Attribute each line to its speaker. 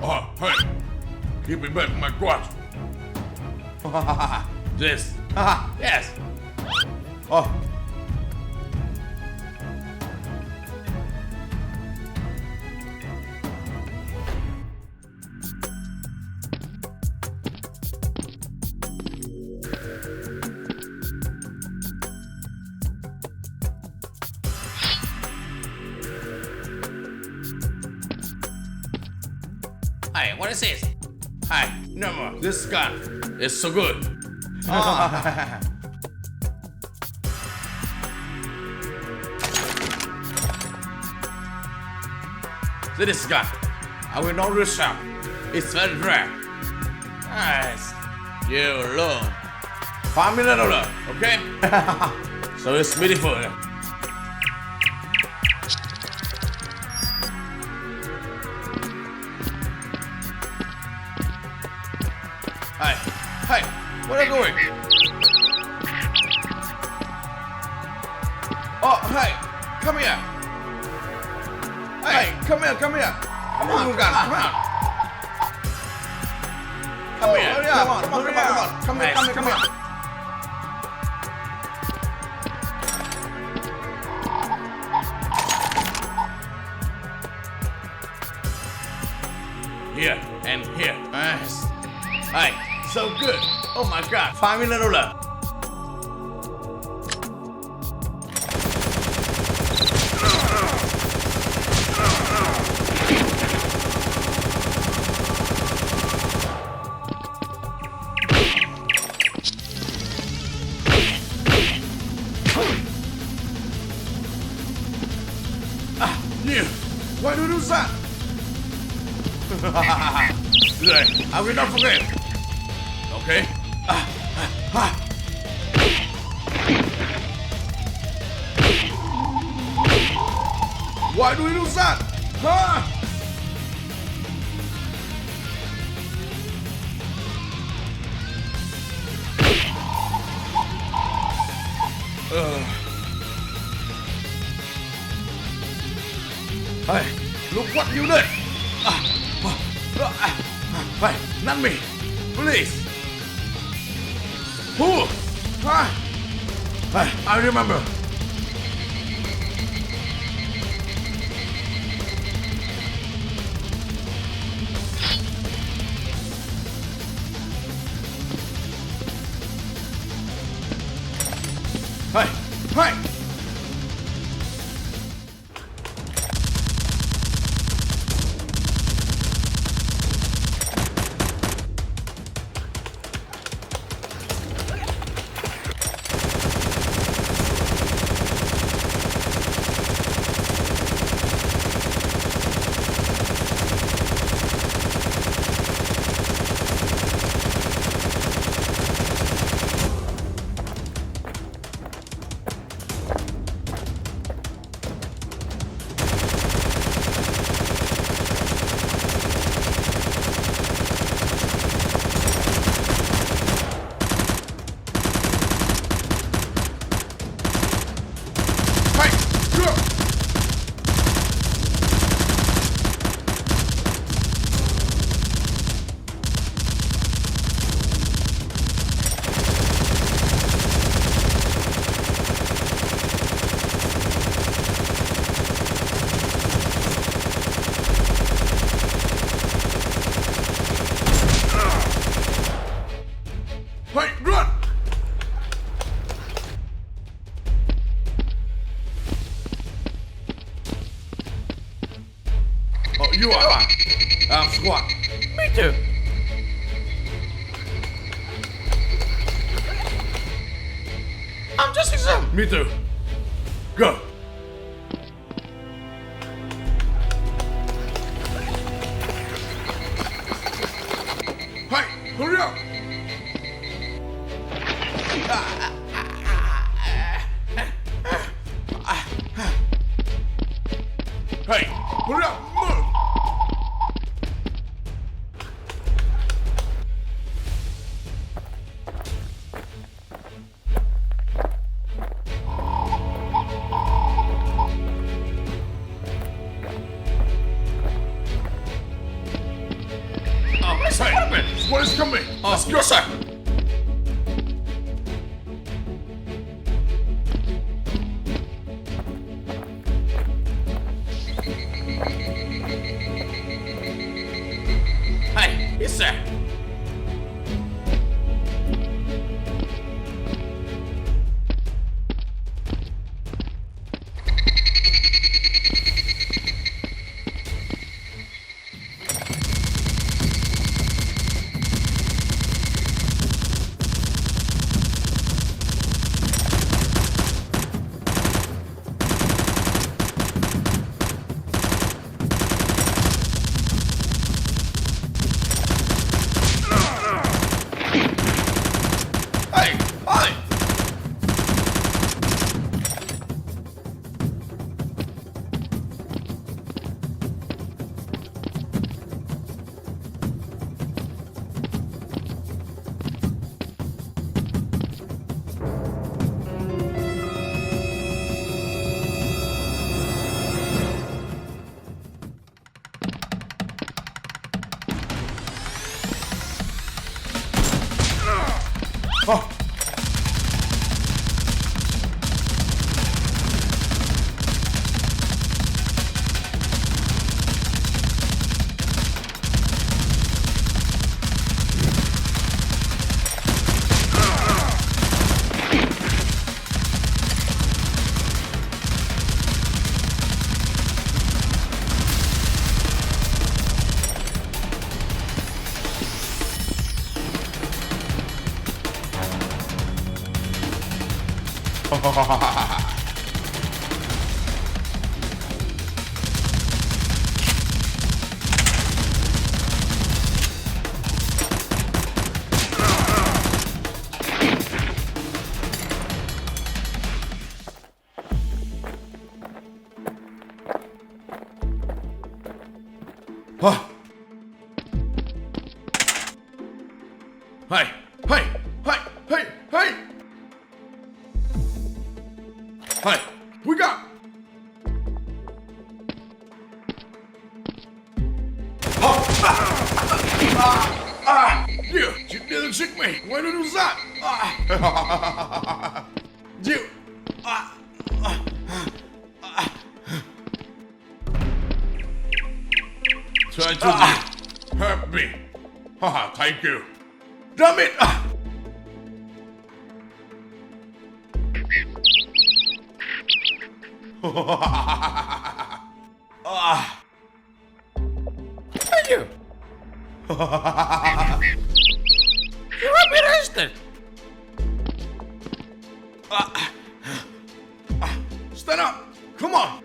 Speaker 1: Oh, hey! Give me back my quad! This! Yes! Oh!
Speaker 2: Hey, what is this?
Speaker 1: Hey, no, this gun is so good. This gun, I will not reach out. It's very rare. Nice. You alone. $5 million, okay? So it's beautiful. Hey, where are you going? Oh, hey, come here. Hey, come here. Come on, come on. Come here, come here. Here and here. Nice. Hey, so good. Oh my God, $5 million. Yeah, why do you do that? Today, I will not forget. Okay? Why do we do that? Hey, look what you did! Hey, not me! Please! Who? Hey, I remember! Hey! Hey! Hey, run! Oh, you are. I'm squat.
Speaker 2: Me too.
Speaker 1: I'm just exam. Me too. Go. Hey, hurry up. Hey, hurry up, move. Hey, what is coming? Let's go, sir. Hey, yes, sir. Hey, hey. Oh. Oh. Hey, hey, hey, hey, hey! Hey, we got. You didn't trick me. Why did you do that? You. Try to help me. Haha, thank you. Damn it! Thank you. You have been arrested. Stand up. Come on.